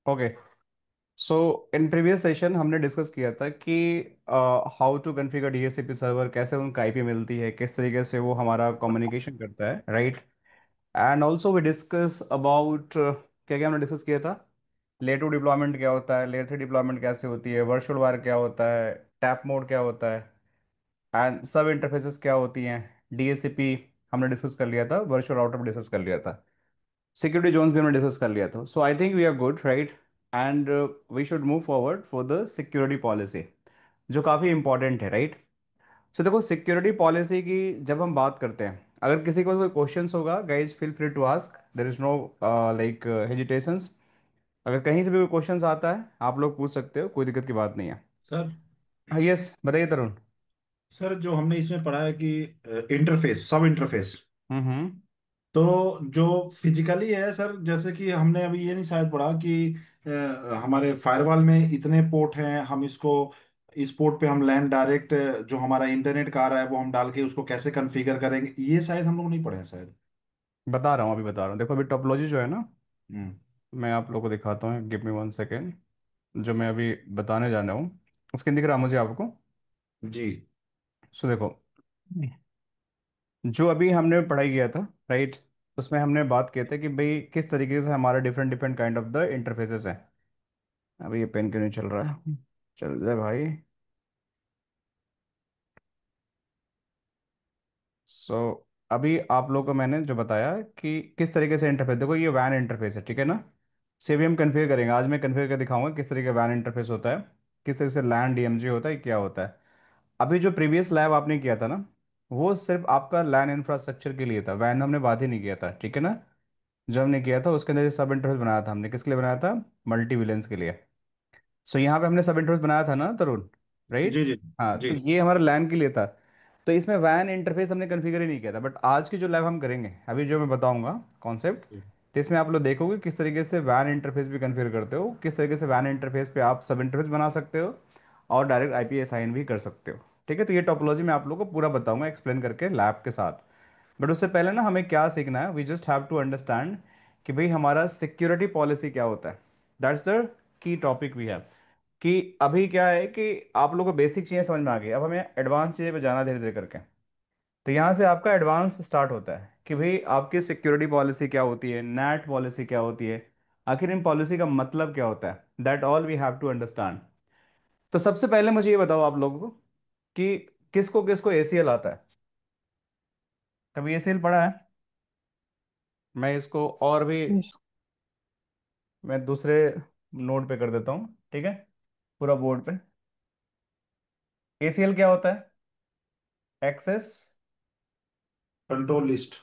Okay. So in previous session हमने discuss किया था कि how to configure DHCP server, कैसे उनका आईपी मिलती है, किस तरीके से वो हमारा कम्युनिकेशन करता है, right. And also we discuss about क्या क्या हमने डिस्कस किया था। लेयर टू डिप्लॉयमेंट क्या होता है, लेयर थ्री डिप्लॉयमेंट कैसे होती है, वर्चुअल वायर क्या होता है, टैप मोड क्या होता है, एंड सब इंटरफेसेस क्या होती हैं। डीएचसीपी हमने डिस्कस कर लिया था, वर्चुअल राउटर भी डिस्कस कर लिया था, सिक्योरिटी जोन्स भी हमने डिस्कस कर लिया था। So I think we are good, right. And we should move forward for the security policy, जो काफ़ी इंपॉर्टेंट है, राइट। सो देखो, सिक्योरिटी पॉलिसी की जब हम बात करते हैं, अगर किसी को कोई क्वेश्चंस होगा, guys feel free to ask, there is no like hesitations. अगर कहीं से भी कोई क्वेश्चंस आता है, आप लोग पूछ सकते हो, कोई दिक्कत की बात नहीं है। सर हाँ, यस, बताइए तरुण। सर जो हमने इसमें पढ़ा है कि इंटरफेस सब इंटरफेस, हम्म। तो जो फिजिकली है सर, जैसे कि हमने अभी ये नहीं शायद पढ़ा कि हमारे फायरवॉल में इतने पोर्ट हैं, हम इसको इस पोर्ट पे हम लैंड डायरेक्ट जो हमारा इंटरनेट का आ रहा है वो हम डाल के उसको कैसे कॉन्फ़िगर करेंगे, ये शायद हम लोग नहीं पढ़े हैं शायद। बता रहा हूँ, अभी बता रहा हूँ। देखो, अभी टोपोलॉजी जो है ना, हम्म। मैं आप लोगों को दिखाता हूँ, गिव मी वन सेकेंड। जो मैं अभी बताने जाना हूँ, स्क्रीन दिख रहा है मुझे आपको? जी सो देखो, जो अभी हमने पढ़ाई किया था, राइट, उसमें हमने बात किया था कि भाई किस तरीके से हमारा different different kind of the interfaces है। अभी ये पेन क्यों नहीं चल रहा है? चल जाए भाई। सो अभी आप लोगों को मैंने जो बताया कि किस तरीके से इंटरफेस, देखो ये वैन इंटरफेस है, ठीक है ना। से भी हम कन्फिगर करेंगे, आज मैं कन्फिगर कर दिखाऊंगा किस तरीके का वैन इंटरफेस होता है, किस तरीके से लैन डीएमजी होता है, क्या होता है। अभी जो प्रीवियस लैब आपने किया था ना, वो सिर्फ आपका लैन इंफ्रास्ट्रक्चर के लिए था, वैन हमने बात ही नहीं किया था, ठीक है ना। जो हमने किया था उसके अंदर सब इंटरफेस बनाया था हमने, किसके लिए बनाया था? मल्टी विलेंस के लिए। सो यहाँ पे हमने सब इंटरफेस बनाया था ना तरुण, जी राइट। जी हाँ, जी। तो ये हमारा लैन के लिए था। तो इसमें वैन इंटरफेस हमने कन्फिगर ही नहीं किया था, बट आज की जो लैब हम करेंगे, अभी जो मैं बताऊंगा कॉन्सेप्ट, तो इसमें आप लोग देखोगे किस तरीके से वैन इंटरफेस भी कन्फिगर करते हो, किस तरीके से वैन इंटरफेस पे आप सब इंटरफेस बना सकते हो, और डायरेक्ट आईपी असाइन भी कर सकते हो। ठीक है, तो ये टोपोलॉजी मैं आप लोग को पूरा बताऊंगा एक्सप्लेन करके लैब के साथ। बट उससे पहले ना हमें क्या सीखना है, we just have to understand कि भाई हमारा सिक्योरिटी पॉलिसी क्या होता है। That's the key topic we have. कि अभी क्या है कि आप लोगों को बेसिक चीज़ें समझ में आ गई, अब हमें एडवांस चीज़ें पे जाना धीरे धीरे करके। तो यहाँ से आपका एडवांस स्टार्ट होता है कि भाई आपकी सिक्योरिटी पॉलिसी क्या होती है, नेट पॉलिसी क्या होती है, आखिर इन पॉलिसी का मतलब क्या होता है, that all we have to understand. तो सबसे पहले मुझे ये बताओ आप लोगों को कि किसको किसको एसीएल आता है? कभी एसीएल पढ़ा है? मैं इसको और भी, यस। मैं दूसरे नोट पे कर देता हूँ, ठीक है, पूरा बोर्ड पे। एसीएल क्या होता है? Access control list.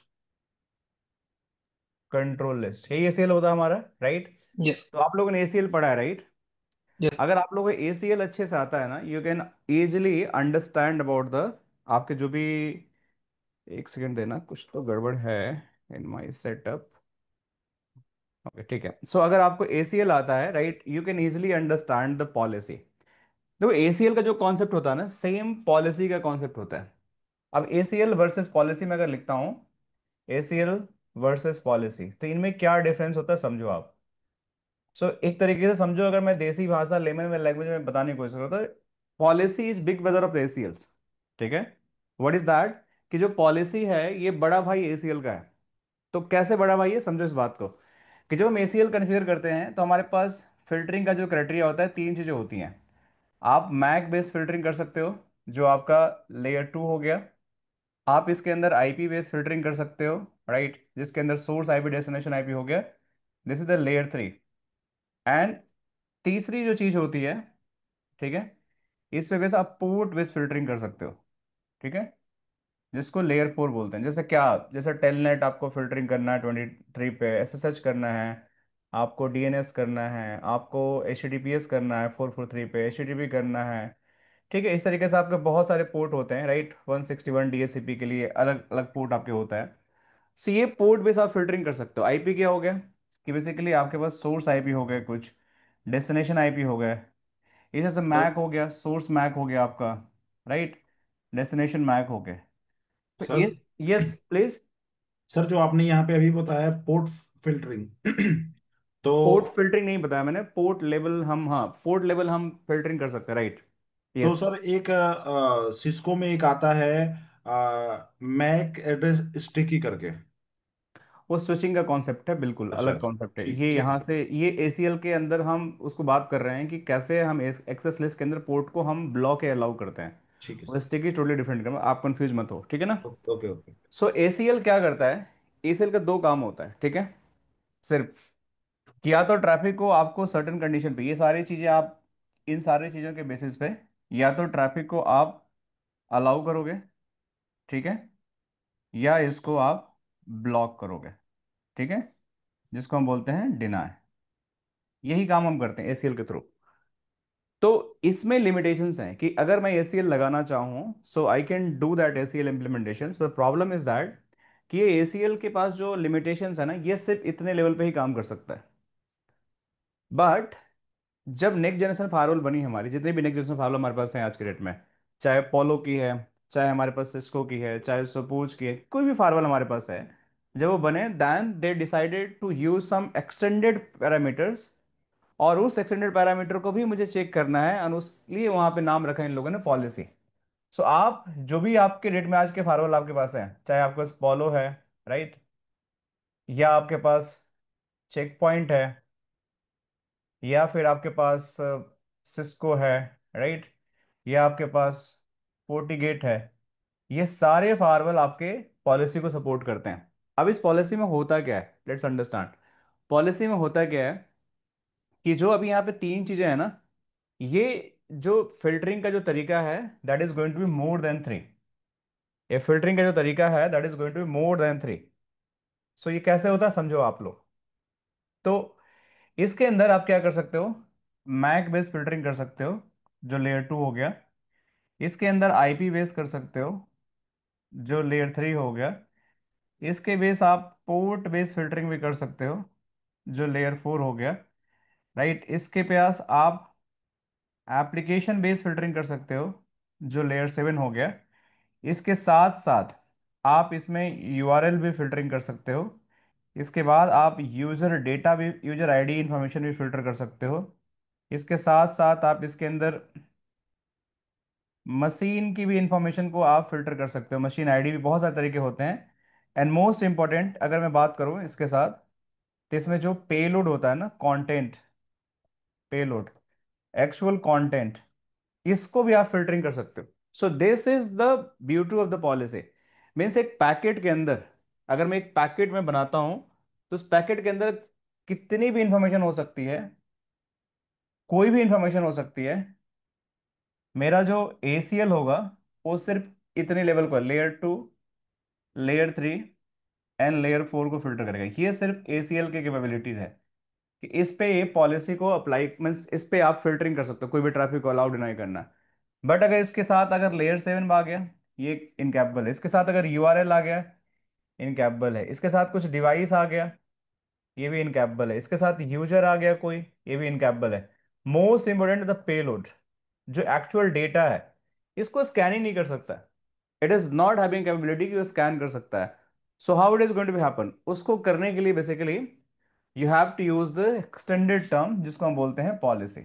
Control list, यही एसीएल होता है हमारा, राइट। यस। तो आप लोगों ने एसीएल पढ़ा है, राइट। यस। अगर आप लोगों को एसीएल अच्छे से आता है ना, you can easily understand about the आपके जो भी, एक सेकंड देना, कुछ तो गड़बड़ है इन माय सेटअप। ओके, ठीक है। सो अगर आपको एसीएल आता है, right, you can easily understand the policy. देखो, एसीएल का जो कॉन्सेप्ट होता है ना, सेम पॉलिसी का कॉन्सेप्ट होता है। अब एसीएल वर्सेस पॉलिसी में अगर लिखता हूं, एसीएल वर्सेस पॉलिसी, तो इनमें क्या डिफरेंस होता है समझो आप। सो एक तरीके से समझो, अगर मैं देसी भाषा लेमन में लैंग्वेज में बताने की कोशिश करता हूं, policy is big brother of the ACLs, ठीक है। What is that? कि जो पॉलिसी है ये बड़ा भाई एसीएल का है। तो कैसे बड़ा भाई है, समझो इस बात को, कि जब हम एसीएल कन्फिगर करते हैं तो हमारे पास फिल्टरिंग का जो क्राइटेरिया होता है, तीन चीजें होती हैं। आप मैक बेस्ड फिल्टरिंग कर सकते हो, जो आपका लेयर टू हो गया। आप इसके अंदर आईपी बेस्ड फिल्टरिंग कर सकते हो, राइट, जिसके अंदर सोर्स आईपी डेस्टिनेशन आईपी हो गया। This is the layer three. And तीसरी जो चीज होती है, ठीक है, इस पे बेस आप पोर्ट बेस्ड फिल्टरिंग कर सकते हो, ठीक है, जिसको लेयर फोर बोलते हैं। जैसे क्या, जैसे टेलनेट आपको फिल्टरिंग करना है 23 पे, एसएसएच करना है, आपको डीएनएस करना है, आपको एचटीटीपीएस करना है 443 पे, एचटीटीपी करना है, ठीक है। इस तरीके से आपके बहुत सारे पोर्ट होते हैं, राइट। 161 डीएचसीपी के लिए अलग अलग पोर्ट आपके होता है। सो ये पोर्ट बेस आप फिल्टरिंग कर सकते हो। आईपी क्या हो गया, कि बेसिकली आपके पास सोर्स आईपी हो गए कुछ, डेस्टिनेशन आईपी हो गए। ये जैसे सर मैक हो गया, सोर्स मैक हो गया आपका, राइट, डेस्टिनेशन मैक हो गए। तो सर ये, यस प्लीज। सर जो आपने यहाँ पे अभी बताया पोर्ट फिल्टरिंग तो पोर्ट फिल्टरिंग नहीं बताया मैंने, पोर्ट लेवल हम, हाँ पोर्ट लेवल हम फिल्टरिंग कर सकते हैं, राइट। तो यस। सर एक सिस्को में एक आता है मैक एड्रेस स्टिकी करके। वो स्विचिंग का कॉन्सेप्ट है, बिल्कुल अच्छा अलग अच्छा, कॉन्सेप्ट है ठीक ये। ठीक यहाँ है। से ये एसीएल के अंदर हम उसको बात कर रहे हैं कि कैसे हम एक्सेस लिस्ट के अंदर पोर्ट को हम ब्लॉक या अलाउ करते हैं। ठीक है वो सर। स्टिकी टोटली डिफरेंट है, आप कंफ्यूज मत हो, ठीक है ना। Okay okay. सो एसीएल क्या करता है, एसीएल का दो काम होता है, ठीक है, सिर्फ कि या तो ट्रैफिक को आपको सर्टेन कंडीशन पे, ये सारी चीजें आप, इन सारी चीजों के बेसिस पे या तो ट्रैफिक को आप अलाउ करोगे, ठीक है, या इसको आप ब्लॉक करोगे, ठीक है, जिसको हम बोलते हैं डिनाय। यही काम हम करते हैं एसीएल के थ्रू। तो इसमें लिमिटेशंस हैं कि अगर मैं एसीएल लगाना चाहूँ, so I can do that ACL implementations, पर प्रॉब्लम इज दैट कि ये एसीएल के पास जो लिमिटेशंस है ना, ये सिर्फ इतने लेवल पे ही काम कर सकता है। बट जब नेक्स्ट जनरेशन फायरवॉल बनी, हमारी जितनी भी नेक्स्ट जनरेशन फायरवॉल हमारे पास है आज के डेट में, चाहे पोलो की है, चाहे हमारे पास सिस्को की है, चाहे सोपूज की है, कोई भी फायरवॉल हमारे पास है, जब वो बने then they decided to use some extended parameters, और उस एक्सटेंडेड पैरामीटर को भी मुझे चेक करना है, और उसलिए वहां पे नाम रखा है इन लोगों ने पॉलिसी। सो आप जो भी आपके डेट में आज के फायरवॉल आपके पास है, चाहे आपके पास पोलो है, राइट, या आपके पास चेक पॉइंट है, या फिर आपके पास सिस्को है, राइट, या आपके पास फोर्टीगेट है, ये सारे फायरवॉल आपके पॉलिसी को सपोर्ट करते हैं। अब इस पॉलिसी में होता क्या है, लेट्स अंडरस्टैंड। पॉलिसी में होता क्या है कि जो अभी यहाँ पे तीन चीजें हैं ना, ये जो फिल्टरिंग का जो तरीका है, that is going to be more than three. ये फिल्टरिंग का जो तरीका है that is going to be more than three. So ये कैसे होता है समझो आप लोग। तो इसके अंदर आप क्या कर सकते हो, मैक बेस्ड फिल्टरिंग कर सकते हो, जो लेयर टू हो गया। इसके अंदर आईपी बेस कर सकते हो, जो लेयर थ्री हो गया। इसके बेस आप पोर्ट बेस्ड फिल्टरिंग भी कर सकते हो, जो लेयर फोर हो गया, राइट। इसके पास आप एप्लीकेशन बेस्ड फिल्टरिंग कर सकते हो, जो लेयर सेवन हो गया। इसके साथ साथ आप इसमें यूआरएल भी फिल्टरिंग कर सकते हो। इसके बाद आप यूजर डेटा भी, यूजर आईडी इंफॉर्मेशन भी फिल्टर कर सकते हो। इसके साथ साथ आप इसके अंदर मशीन की भी इंफॉर्मेशन को आप फिल्टर कर सकते हो, मशीन आईडी भी, बहुत सारे तरीके होते हैं। एंड मोस्ट इंपॉर्टेंट अगर मैं बात करूं इसके साथ, तो इसमें जो पेलोड होता है ना, कंटेंट, पेलोड, एक्चुअल कंटेंट, इसको भी आप फिल्टरिंग कर सकते हो। सो this is the beauty of the policy. Means एक पैकेट के अंदर, अगर मैं एक पैकेट में बनाता हूं, तो उस पैकेट के अंदर कितनी भी इंफॉर्मेशन हो सकती है, कोई भी इंफॉर्मेशन हो सकती है। मेरा जो एसीएल होगा वो सिर्फ इतने लेवल को, layer two, layer three and layer four को फिल्टर करेगा। ये सिर्फ एसीएल की कैपेबिलिटीज है कि इस पे ये पॉलिसी को अप्लाई, मीन्स इस पे आप फिल्टरिंग कर सकते हो, कोई भी ट्रैफिक को अलाउ डिनाई करना। बट अगर इसके साथ अगर लेयर सेवन आ गया, ये इनकैपेबल है। इसके साथ अगर यूआरएल आ गया, इनकैपेबल है। इसके साथ कुछ डिवाइस आ गया, ये भी इनकैपेबल है। इसके साथ यूजर आ गया कोई, ये भी इनकैपेबल है। मोस्ट इंपोर्टेंट द पेलोड, जो एक्चुअल डेटा है, इसको स्कैन ही नहीं कर सकता। It is not having capability कि वो स्कैन कर सकता है। So how it is going to be happen, उसको करने के लिए basically you have to use the extended term, जिसको हम बोलते हैं पॉलिसी,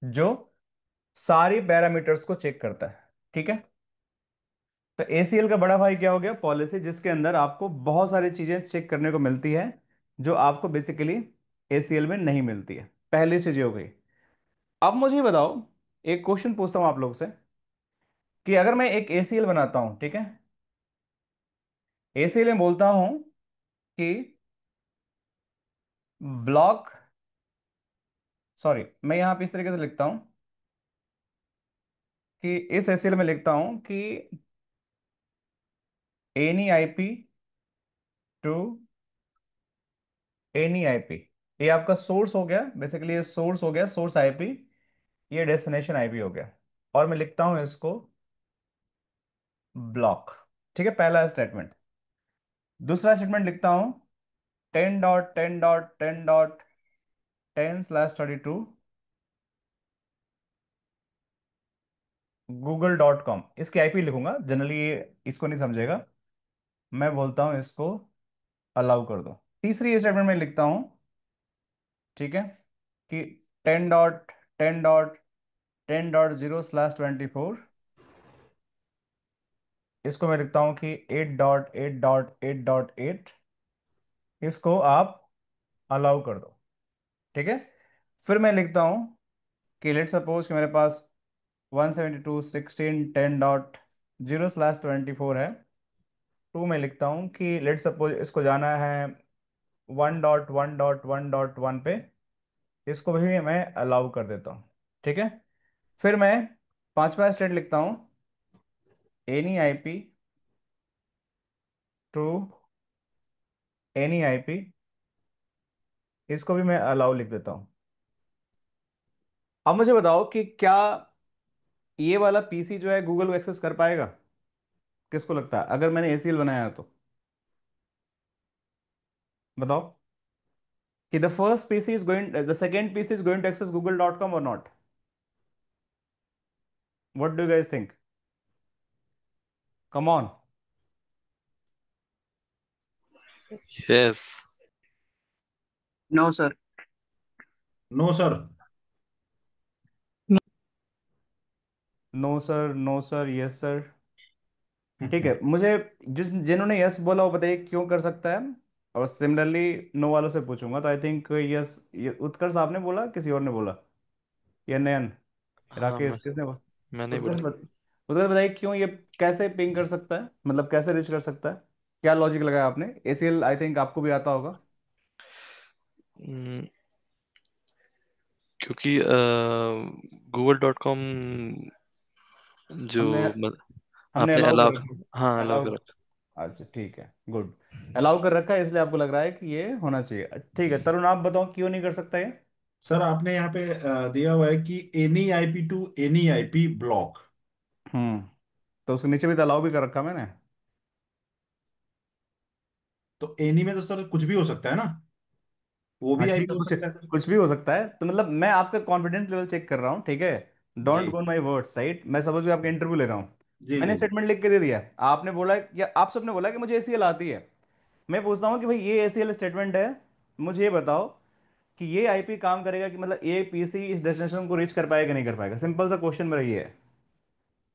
जो सारी पैरामीटर्स को चेक करता है, ठीक है। तो एसीएल का बड़ा भाई क्या हो गया, पॉलिसी, जिसके अंदर आपको बहुत सारी चीजें चेक करने को मिलती है, जो आपको बेसिकली एसीएल में नहीं मिलती है। पहली चीज ये हो गई। अब मुझे ये बताओ, एक क्वेश्चन पूछता हूं आप लोग से, कि अगर मैं एक एसीएल बनाता हूं, ठीक है, एसीएल में बोलता हूं कि ब्लॉक, सॉरी मैं यहां पे इस तरीके से लिखता हूं कि इस एसीएल में लिखता हूं कि any IP to any IP, ये आपका सोर्स हो गया, बेसिकली ये सोर्स हो गया, सोर्स आईपी, ये डेस्टिनेशन आईपी हो गया। और मैं लिखता हूं इसको ब्लॉक, ठीक है, पहला स्टेटमेंट। दूसरा स्टेटमेंट लिखता हूं 10.10.10.10/32 google.com। इसकी आईपी लिखूंगा, जनरली ये इसको नहीं समझेगा। मैं बोलता हूं इसको अलाउ कर दो। तीसरी स्टेटमेंट में लिखता हूं, ठीक है, कि 10.10.10.0/24, इसको मैं लिखता हूं कि 8.8.8.8, इसको आप अलाउ कर दो, ठीक है। फिर मैं लिखता हूं कि लेट सपोज कि मेरे पास 172.16.10.0/24 है। टू में लिखता हूँ कि लेट सपोज इसको जाना है 1.1.1.1 पे, इसको भी मैं अलाउ कर देता हूँ, ठीक है। फिर मैं पांचवा स्टेट लिखता हूँ, any IP to any IP, इसको भी मैं अलाउ लिख देता हूँ। अब मुझे बताओ कि क्या ये वाला पीसी जो है गूगल को एक्सेस कर पाएगा? किसको लगता है, अगर मैंने एसीएल बनाया है तो? बताओ कि the first PC is going, the second PC is going to access google.com और not? What do you guys think? Come on. Yes. No sir. No sir. No sir, no sir, yes sir. ठीक है, मुझे जिन्होंने yes बोला वो बताइए क्यों कर सकता है। और सिमिलरली नो वालों से पूछूंगा, तो आई थिंक यस, ये उत्कर्ष आपने बोला, किसी और ने बोला, या नयन, हाँ, राकेश, किसने बोला? मैंने उत्कर्ष बोला। उत्कर्ष बताइए क्यों ये, कैसे पिंग कर सकता है, मतलब कैसे रीच कर सकता है? क्या लॉजिक लगाया आपने? एसीएल आई थिंक आपको भी आता होगा। हम्म, क्योंकि google.com जो हमने म- हमने आपने अलाउ कर अलाउ। रखा हाँ, है, अलाउ अलाउ। कर रखा। अच्छा ठीक है, गुड। अलाउ कर रखा है इसलिए आपको लग रहा है कि ये होना चाहिए। ठीक है तरुण, आप बताओ क्यों नहीं कर सकता ये? सर आपने यहाँ पे दिया हुआ है कि any IP to any IP block. तो उसके नीचे भी तो अलाउ भी कर रखा मैंने। तो एनी में तो सर कुछ भी हो सकता है ना, वो हाँ भी ठीक आईपी है, हो कुछ सकता है सर। कुछ भी हो सकता है, तो मतलब मैं आपका कॉन्फिडेंस लेवल चेक कर रहा हूँ, ठीक है। डोंट जी गो माई वर्ड्स, राइट, मैं समझ गया आपका इंटरव्यू ले रहा हूँ। जी मैंने जी जी। स्टेटमेंट लिख के दे दिया, आपने बोला, या आप सबने बोला कि मुझे एसीएल आती है। मैं पूछता हूँ कि भाई ये एसीएल स्टेटमेंट है, मुझे ये बताओ कि ये आईपी काम करेगा, कि मतलब ये पीसी इस डेस्टिनेशन को रीच कर पाएगा कि नहीं कर पाएगा, सिंपल सा क्वेश्चन मेरा ये है।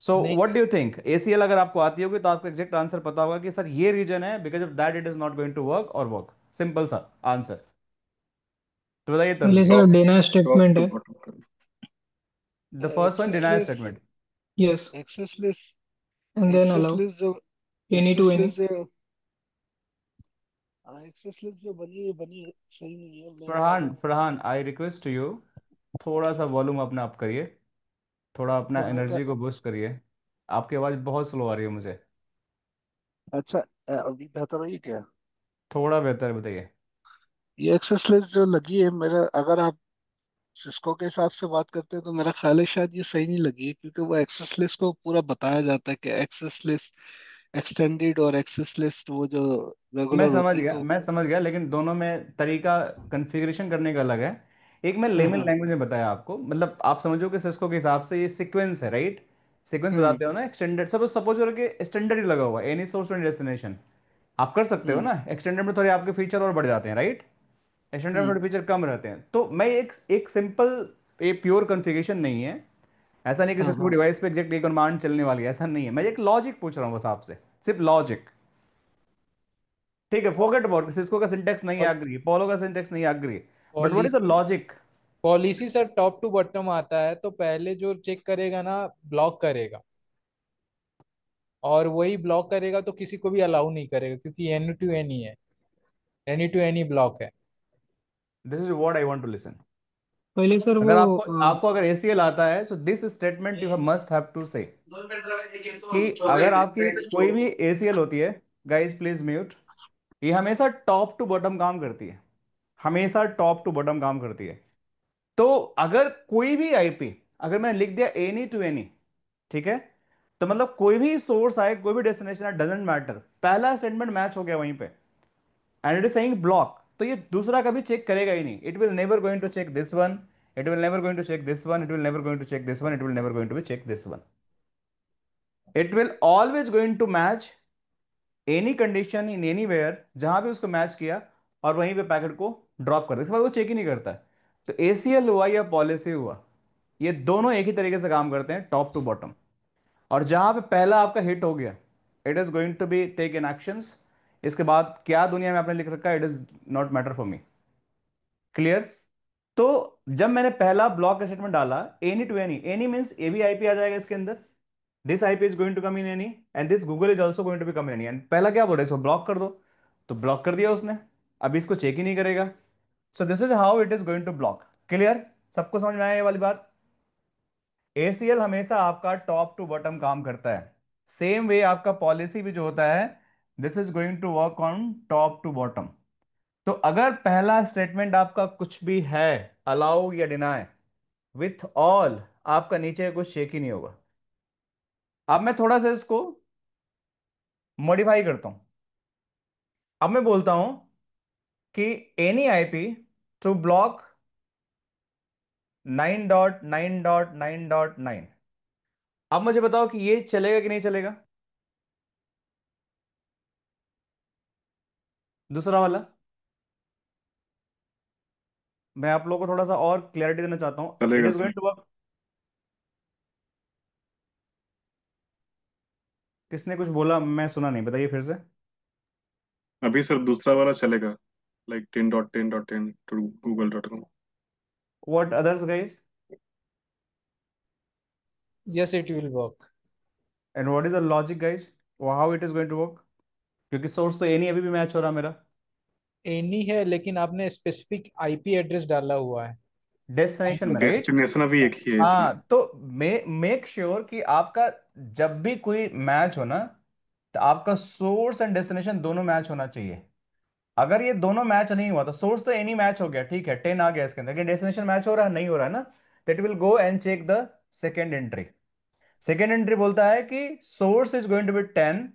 सो नहीं what do you think, ACL अगर आपको आती होगी तो आपको एग्जैक्ट आंसर पता होगा कि सर ये रीजन है, because of that it is not going to work और वर्क, सिंपल सा आंसर। तो बताइए तरुण। पहले सर टॉप देना टॉप स्टेटमेंट टू है। Bottom. The first one, deny access statement. Yes. Access list and then access allow list जो any to access any. List जो access list जो बनी सही नहीं है मेरा। Farhan, Farhan, I request you, थोड़ा सा वॉल्यूम अपना अप करिए, थोड़ा अपना फरहान एनर्जी को बूस्ट करिए। आपकी आवाज़ बहुत स्लो आ रही है मुझे। अच्छा, अभी बेहतर हुई क्या? थोड़ा बेहतर बताइए। ये एक्सेस लिस्ट जो लगी है मेरा, अगर आप सिस्को के हिसाब से बात करते हैं तो मेरा ख्याल है शायद ये सही नहीं लगी है, क्योंकि वो एक्सेस लिस्ट को पूरा बताया जाता है कि एक्सेस लिस्ट एक्सटेंडेड और एक्सेस लिस्ट वो जो मैं रेगुलर समझ होती है गया, तो। मैं समझ गया, लेकिन दोनों में तरीका कन्फिग्रेशन करने का अलग है। एक मैं हाँ लेमन हाँ। लैंग्वेज में बताया आपको, मतलब आप समझो कि सिस्को के हिसाब से ये सीक्वेंस है, राइट। सीक्वेंस हम्म बताते हो ना, एक्सटेंडेड, सपोज सपोज करके स्टैंडर्ड ही लगा हुआ है, एनी सोर्स एंड डेस्टिनेशन। आप कर सकते हो हम्म ना, एक्सटेंडेड में थोड़े आपके फीचर और बढ़ जाते हैं, राइट। एक्सटेंडेड में हम्म। थोड़े फीचर कम रहते हैं, तो मैं एक एक सिंपल, ये प्योर कन्फिगरेशन नहीं है। ऐसा नहीं कि हाँ सिस्को हाँ। डिवाइस पे एग्जैक्ट एक कमांड चलने वाली है, ऐसा नहीं है, मैं एक लॉजिक पूछ रहा हूँ बस आपसे, सिर्फ लॉजिक। ठीक है, फॉरगेट अबाउट सिस्को का सिंटेक्स नहीं एग्री, पोलो का सिंटेक्स नहीं agree, but what is the policy logic? Policy sir top to bottom आता है, तो पहले जो चेक करेगा ना ब्लॉक करेगा, और वही ब्लॉक करेगा तो किसी को भी अलाउ नहीं करेगा, क्योंकि एनी टू एनी है, एनी टू एनी ब्लॉक है। This is what I want to listen. पहले सर वो अगर आपको आपको अगर एसीएल आता है, so this statement you must have to say, कि अगर आपकी कोई भी एसीएल होती है, गाइस प्लीज म्यूट, ये हमेशा टॉप टू बॉटम काम करती है, हमेशा टॉप टू बॉटम काम करती है। तो अगर कोई भी आईपी, अगर मैंने लिख दिया एनी टू एनी, ठीक है, तो मतलब कोई भी सोर्स आए, कोई भी डेस्टिनेशन आए, डजेंट मैटर, पहला स्टेटमेंट मैच हो गया वहीं पे, and it is saying block, तो ये दूसरा कभी चेक करेगा ही नहीं, it will never going to check this one, it will never going to check this one, it will never going to check this one, it will never going to be check this one, it will always going to match any condition in any where, जहां भी उसको match किया, और वहीं पे packet को drop कर देता है, इसके बाद वो चेक ही नहीं करता है। तो एसीएल हुआ या पॉलिसी हुआ, ये दोनों एक ही तरीके से काम करते हैं, टॉप टू बॉटम। और जहां पे पहला आपका हिट हो गया, it is going to be take in actions. इसके बाद क्या दुनिया में आपने लिख रखा है, it is not matter for me. Clear? तो जब मैंने पहला ब्लॉक स्टेटमेंट डाला, any to any, any means a भी आईपी आ जाएगा इसके अंदर, this IP is going to come in any and this Google is also going to be come in any. And पहला क्या बोल रहा है, इसको ब्लॉक कर दो, तो ब्लॉक कर दिया उसने, अभी इसको चेक ही नहीं करेगा। So this is how it is going to block. Clear? सबको समझ में आया ये वाली बात? एसीएल हमेशा आपका टॉप टू बॉटम काम करता है। सेम वे आपका पॉलिसी भी जो होता है, this is going to work on top to bottom. तो अगर पहला स्टेटमेंट आपका कुछ भी है, अलाउ या डिनाई, विथ ऑल आपका नीचे कुछ शेक ही नहीं होगा। अब मैं थोड़ा सा इसको मॉडिफाई करता हूं। अब मैं बोलता हूं कि एनी आईपी टू ब्लॉक 9.9.9.9। अब मुझे बताओ कि ये चलेगा कि नहीं चलेगा, दूसरा वाला। मैं आप लोगों को थोड़ा सा और क्लैरिटी देना चाहता हूं, इट चलेगा is sir. Going to work. किसने कुछ बोला, मैं सुना नहीं, बताइए फिर से। अभी सर दूसरा वाला चलेगा, like 10.10.10 to google.com। What others guys? Yes, it will work. And what is the logic guys, how it is going to work? क्योंकि सोर्स तो एनी अभी भी मैच हो रहा मेरा, एनी है लेकिन आपने स्पेसिफिक आईपी एड्रेस डाला हुआ है। डेस्टिनेशन में, राइट? डेस्टिनेशन अभी एक ही है इसमें। हाँ, तो मेक श्योर कि आपका जब भी कोई मैच हो ना, तो आपका सोर्स एंड डेस्टिनेशन दोनों मैच होना चाहिए। अगर ये दोनों मैच नहीं हुआ, तो सोर्स तो एनी मैच हो गया, ठीक है, 10 आ गया इसके अंदर, लेकिन डेस्टिनेशन मैच हो रहा है नहीं हो रहा है ना, that will go and check the second entry. Second entry बोलता है कि source is going to be 10,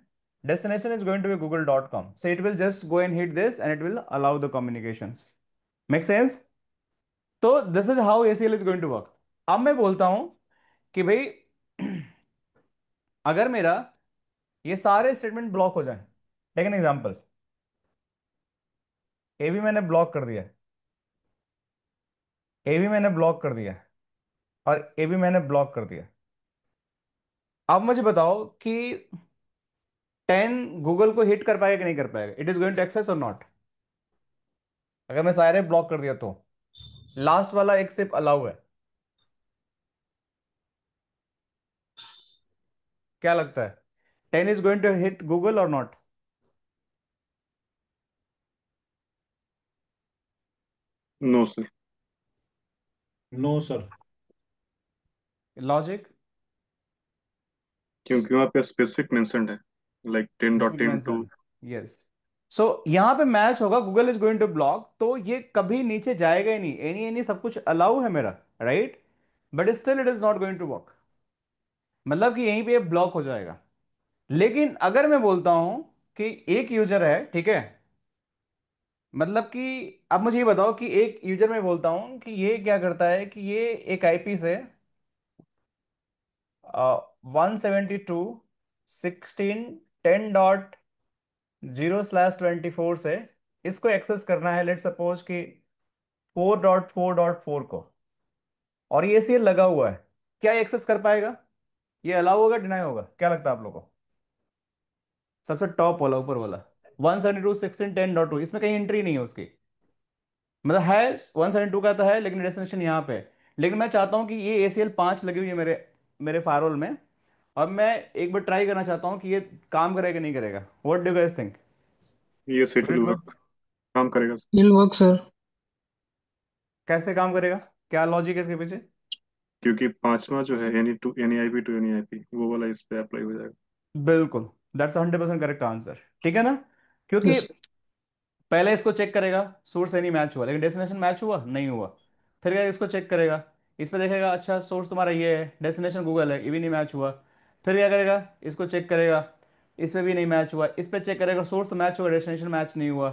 destination is going to be google.com, so it will just go and hit this and it will allow the communications. Make sense? तो this is how ACL is going to work. अब मैं बोलता हूं कि भाई अगर मेरा ये सारे स्टेटमेंट ब्लॉक हो जाए, टेक एन एग्जांपल, ए भी मैंने ब्लॉक कर दिया, ए भी मैंने ब्लॉक कर दिया, और ए भी मैंने ब्लॉक कर दिया। अब मुझे बताओ कि 10 गूगल को हिट कर पाएगा कि नहीं कर पाएगा, it is going to access और नॉट? अगर मैं सारे ब्लॉक कर दिया तो लास्ट वाला एक सिर्फ अलाउ है, क्या लगता है, 10 is going to hit Google और not? No sir. No sir. क्योंकि लॉजिक? वहाँ पे स्पेसिफिक मेंशन्ड है, like ten dot specific ten two. Mention, yes. So यहां पे मैच होगा, Google is going to block, तो ये कभी नीचे जाएगा ही नहीं, एनी एनी सब कुछ अलाउ है मेरा, right? But still it is not going to work, मतलब कि यहीं पे ब्लॉक हो जाएगा। लेकिन अगर मैं बोलता हूं कि एक यूजर है, ठीक है, मतलब कि अब मुझे ये बताओ कि एक यूजर में बोलता हूं कि ये क्या करता है, कि ये एक आईपी से 172.16.10.0/24 से इसको एक्सेस करना है, लेट सपोज कि 4.4.4 को, और ये एसीएल लगा हुआ है, क्या एक्सेस कर पाएगा? ये अलाउ होगा, डिनाई होगा, क्या लगता है आप लोगों को? सबसे टॉप वाला, ऊपर वाला 172.16.10.2, इसमें कहीं एंट्री नहीं है उसकी, मतलब है 172 का तो है, लेकिन डेस्टिनेशन यहाँ पे है। लेकिन मैं चाहता हूँ कि ये ACL 5 लगी हुई है मेरे मेरे फायरवॉल में, और मैं एक बार ट्राई करना चाहता हूँ कि ये काम करेगा कि नहीं करेगा। What do guys think? ये set will will it work? Work, काम करेगा सर। Will work, sir. कैसे काम करेगा, क्या लॉजिक है इसके पीछे? क्योंकि पांचवा जो है एनी आईपी वो वाला इस पे अप्लाई हो जाएगा। बिल्कुल, दैट्स 100% करेक्ट आंसर, ठीक है ना? क्योंकि Yes. पहले इसको चेक करेगा, सोर्स नहीं मैच हुआ, लेकिन डेस्टिनेशन मैच हुआ नहीं हुआ, फिर क्या इसको चेक करेगा, इस पे देखेगा अच्छा सोर्स तुम्हारा ये है, डेस्टिनेशन गूगल है, ये भी नहीं मैच हुआ, फिर क्या करेगा, इसको चेक करेगा, इस पे भी नहीं मैच हुआ, इस पे चेक करेगा, सोर्स तो मैच हुआ, डेस्टिनेशन मैच नहीं हुआ,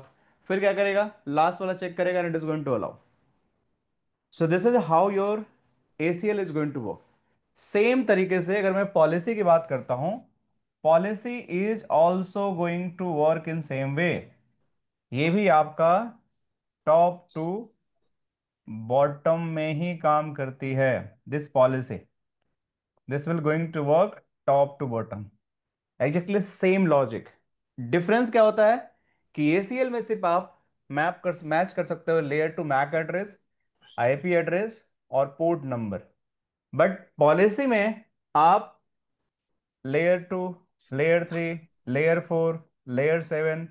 फिर क्या करेगा, लास्ट वाला चेक करेगा, and it is going to allow. So this is how your ACL is going to work. Same तरीके से अगर मैं पॉलिसी की बात करता हूं, policy is also going to work in same way. ये भी आपका टॉप टू बॉटम में ही काम करती है। This policy, this will going to work top to bottom. Exactly same logic. Difference क्या होता है कि एसीएल में सिर्फ आप मैच कर सकते हो layer two MAC address, IP address और पोर्ट नंबर। बट पॉलिसी में आप layer two, layer three, layer four, layer seven,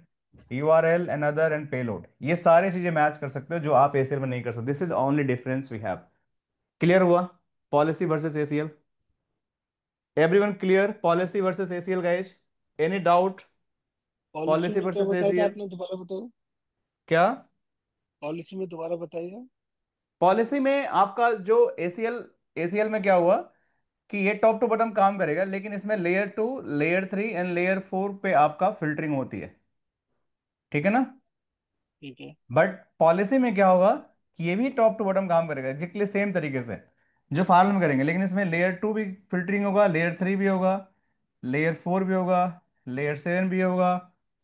URL and other and payload, ये सारी चीजें मैच कर सकते हो जो आप एसीएल में नहीं कर सकते। This is only difference we have. Clear हुआ? Policy versus ACL. Everyone clear? Policy versus ACL guys, any doubt? Policy policy में क्या वर्सेस बताया था एसीएल आपने, दोबारा बताओ। क्या? पॉलिसी में दोबारा बताइए। पॉलिसी में आपका जो एसीएल, एसीएल में क्या हुआ कि ये टॉप टू बॉटम काम करेगा, लेकिन इसमें layer two, layer three and layer four पे आपका फिल्टरिंग होती है। ठीक है ना? ठीक है। बट पॉलिसी में क्या होगा कि ये भी टॉप टू बॉटम काम करेगा एग्जैक्टली सेम तरीके से जो फार्म में करेंगे, लेकिन इसमें लेयर टू भी फिल्टरिंग होगा, लेयर थ्री भी होगा, लेयर फोर भी होगा, लेयर सेवन भी होगा।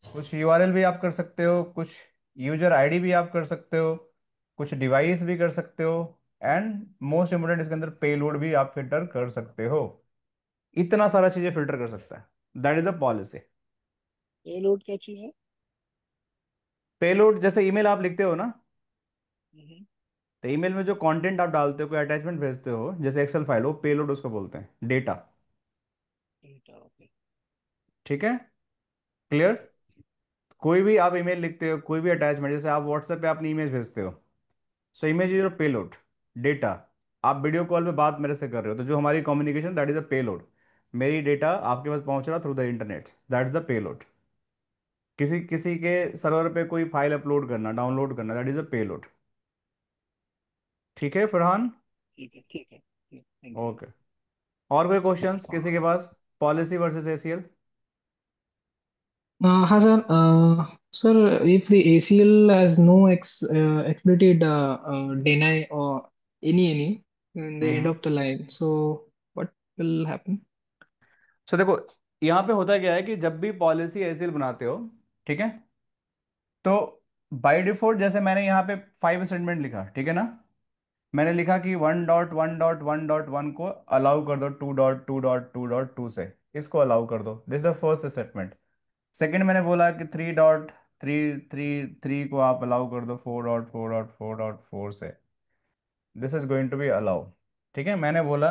कुछ यूआरएल भी आप कर सकते हो, कुछ यूजर आईडी भी आप कर सकते हो, कुछ डिवाइस भी कर सकते हो, एंड मोस्ट इंपोर्टेंट इसके अंदर पेलोड भी आप फिल्टर कर सकते हो। इतना सारा चीजें फिल्टर कर सकता है। That is the policy. Payload क्या चीज है? पेलोड जैसे ईमेल आप लिखते हो ना, हम्म। तो ईमेल में जो कंटेंट आप डालते हो, कोई अटैचमेंट भेजते हो, जैसे एक्सेल फाइल हो, पेलोड उसको बोलते हैं, डेटा। Data, okay. ठीक है? क्लियर? ठीक है। कोई भी आप ईमेल लिखते हो, कोई भी अटैचमेंट, जैसे आप व्हाट्सएप पे अपनी इमेज भेजते हो, so image is your payload, data. आप वीडियो कॉल पे बात मेरे से कर रहे हो, तो जो हमारी communication, that is a payload. मेरी डेटा आपके पास पहुंच रहा through the internet, that is the payload. किसी किसी के सर्वर पे कोई फाइल अपलोड करना, डाउनलोड करना, दैट इज अ पेलोड। ठीक है फरहान? ठीक है। ठीक है, थैंक यू। ओके। और कोई क्वेश्चंस किसी के पास? Policy versus ACL. हाँ sir, sir, if the ACL has no explicit deny or any in the end hmm. of the line, so what will happen? सो देखो, यहाँ पे होता क्या है कि जब भी पॉलिसी एसीएल बनाते हो, ठीक है, तो बाय डिफॉल्ट जैसे मैंने यहाँ पे 5 स्टेटमेंट लिखा, ठीक है ना, मैंने लिखा कि 1.1.1.1 को अलाउ कर दो 2.2.2.2 से, इसको अलाउ कर दो, this is the first statement. Second मैंने बोला कि 3.333 को आप अलाउ कर दो 4.4.4.4 से, this is going to be allow. ठीक है? मैंने बोला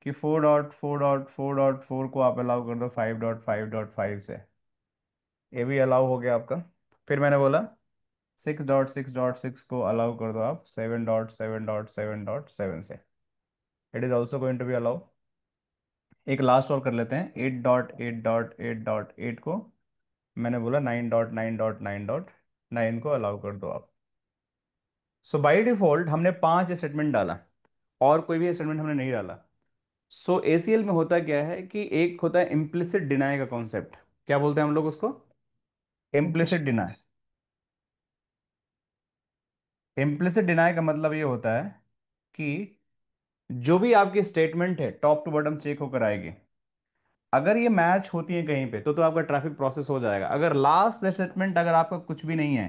कि 4.4.4.4 को आप अलाउ कर दो 5.5.5 से, ये भी अलाउ हो गया आपका। फिर मैंने बोला 6.6.6 को अलाउ कर दो आप 7.7.7.7 से, it is also going to be allow. एक लास्ट और कर लेते हैं, 8.8.8.8 को मैंने बोला 9.9.9.9 को अलाउ कर दो आप। सो बाई डिफॉल्ट हमने 5 स्टेटमेंट डाला, और कोई भी स्टेटमेंट हमने नहीं डाला। सो एसीएल में होता क्या है कि एक होता है इम्प्लिसिट डिनाई का कॉन्सेप्ट। क्या बोलते हैं हम लोग उसको? Implicit deny. इम्प्लिसिट डिनाई का मतलब ये होता है कि जो भी आपकी स्टेटमेंट है टॉप टू बॉटम चेक होकर आएगी, अगर ये मैच होती है कहीं पे तो आपका ट्रैफिक प्रोसेस हो जाएगा। अगर लास्ट स्टेटमेंट अगर आपका कुछ भी नहीं है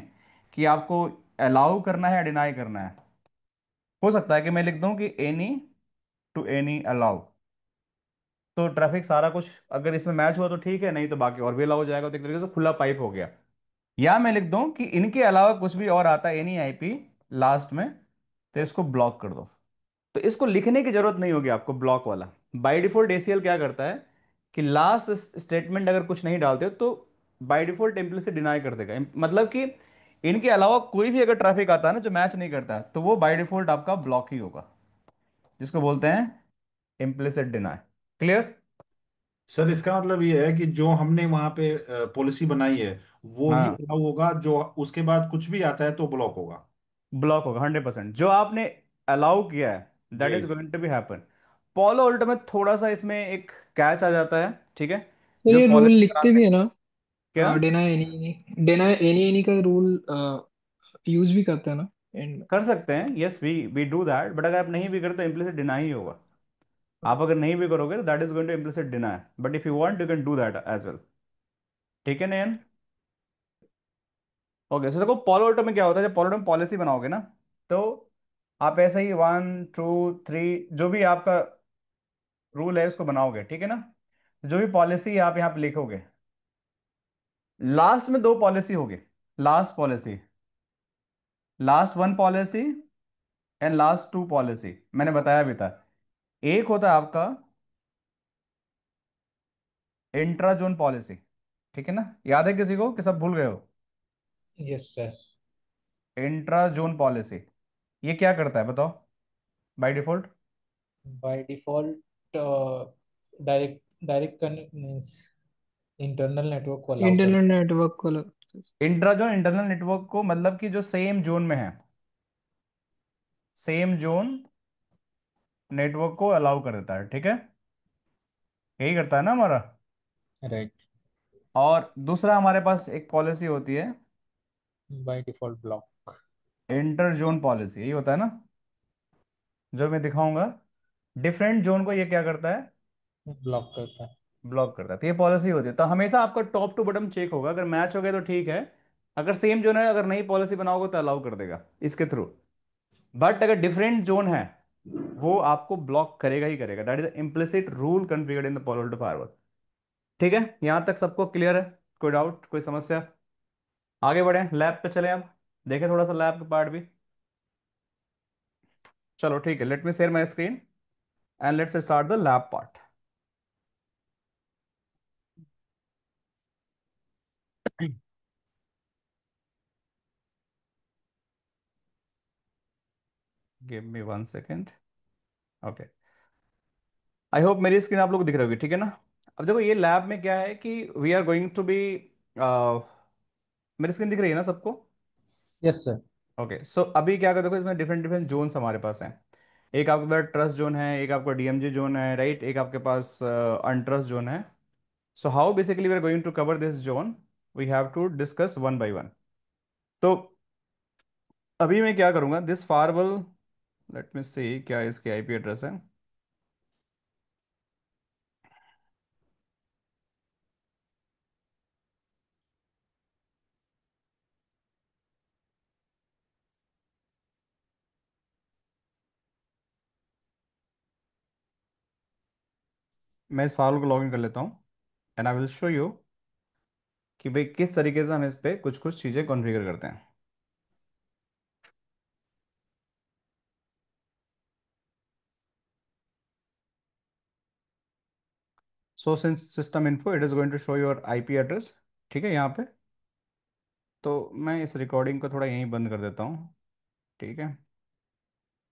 कि आपको अलाउ करना है या डिनाई करना है, हो सकता है कि मैं लिख दूं कि एनी टू एनी अलाउ, तो ट्रैफिक सारा कुछ अगर इसमें मैच हुआ तो ठीक है, नहीं तो बाकी और भी अलाउ हो जाएगा, तो एक तरीके से खुला पाइप हो गया। या मैं लिख दूं कि इनके अलावा कुछ भी और आता है, एनी आईपी लास्ट में, तो इसको ब्लॉक कर दो। तो इसको लिखने की जरूरत नहीं होगी आपको, ब्लॉक वाला। बाय डिफॉल्ट एसीएल क्या करता है कि लास्ट स्टेटमेंट अगर कुछ नहीं डालते हो तो बाय डिफॉल्ट इम्प्लिसिट डिनाई कर देगा। मतलब कि इनके अलावा कोई भी अगर ट्रैफिक आता है ना जो मैच नहीं करता है, तो वो बाय डिफॉल्ट आपका ब्लॉक ही होगा, जिसको बोलते हैं इम्प्लिसिट डिनाई। क्लियर? सर इसका मतलब ये है कि जो हमने वहां पे पॉलिसी बनाई है वो ही हाँ, अलाउ होगा, जो उसके बाद कुछ भी आता है तो ब्लॉक होगा। ब्लॉक होगा 100%। जो आपने अलाउ किया है दैट इज जी। Going to be happen. Palo Alto में थोड़ा सा इसमें एक कैच आ जाता है, ठीक है, सर जो ये रूल पॉलिसी लिखते बनाते भी हैं। है क्या? ना, डिनाई एनी का रूल यूज भी करते हैं ना एंड। कर सकते हैं, yes, we do that, but अगर आप नहीं भी करते तो इम्प्लिसिट डिनाई ही होगा। आप अगर नहीं भी करोगे तो that is going to implicit deny, but if you want you can do that as well. ठीक है नयन? ओके, सो देखो पॉलोटो में क्या होता है, जब पॉलोटो में पॉलिसी बनाओगे ना, तो आप ऐसे ही 1 2 3 जो भी आपका रूल है उसको बनाओगे, ठीक है ना। जो भी पॉलिसी आप यहाँ पे लिखोगे, लास्ट में दो पॉलिसी होगी। Last policy, last one policy and last two policy, मैंने बताया भी था। एक होता है आपका इंट्रा जोन पॉलिसी, ठीक है ना, याद है किसी को कि सब भूल गए हो? Yes sir. Intra zone policy, ये क्या करता है बताओ by default? By default direct direct means internal network को अलाउ कर। इंटरनेट नेटवर्क को इंट्रा जोन इंटरनल नेटवर्क को, मतलब कि जो सेम जोन में है, सेम जोन नेटवर्क को अलाउ कर देता है, ठीक है, यही करता है ना हमारा। राइट। और दूसरा हमारे पास एक पॉलिसी होती है by default block. Inter zone policy, यही होता है ना, जो मैं दिखाऊंगा। डिफरेंट जोन को ये क्या करता है? ब्लॉक करता है। ब्लॉक करता है। तो ये पॉलिसी होती है, तो हमेशा आपका टॉप टू बॉटम चेक होगा, अगर मैच हो गया तो ठीक है, अगर सेम जोन है, अगर नई पॉलिसी बनाओगे तो अलाउ कर देगा इसके थ्रू। बट अगर डिफरेंट जोन है, वो आपको ब्लॉक करेगा ही करेगा। That is implicit rule configured in the Paulo firewall. ठीक है, यहां तक सबको क्लियर है? कोई डाउट, कोई समस्या? आगे बढ़े, लैब पे चले अब, देखें थोड़ा सा लैब का पार्ट भी। चलो ठीक है, let me share my screen and let's start the lab part. Give me 1 second. Okay, I hope मेरी स्क्रीन आप लोग को दिख रही होगी, ठीक है ना। अब देखो ये लैब में क्या है कि we are going to be, मेरी स्क्रीन दिख रही है ना सबको? Yes sir. ओके, सो अभी क्या करते, देखो इसमें डिफरेंट डिफरेंट जोन्स हमारे पास हैं। एक आपके पास ट्रस्ट जोन है, एक आपका डीएमजी जोन है, राइट, एक आपके पास अनट्रस्ट जोन है। So how basically we are going to cover this zone, we have to discuss one by one. तो अभी मैं क्या करूंगा, this firewall, let me see क्या इसकी आईपी एड्रेस है। मैं इस फायरवॉल को लॉगिन कर लेता हूँ and I will show you कि भाई किस तरीके से हम इस पे कुछ कुछ चीज़ें कॉन्फ़िगर करते हैं। So system info, it is going to show your IP address, ठीक है, यहाँ पे। तो मैं इस रिकॉर्डिंग को थोड़ा यहीं बंद कर देता हूँ, ठीक है।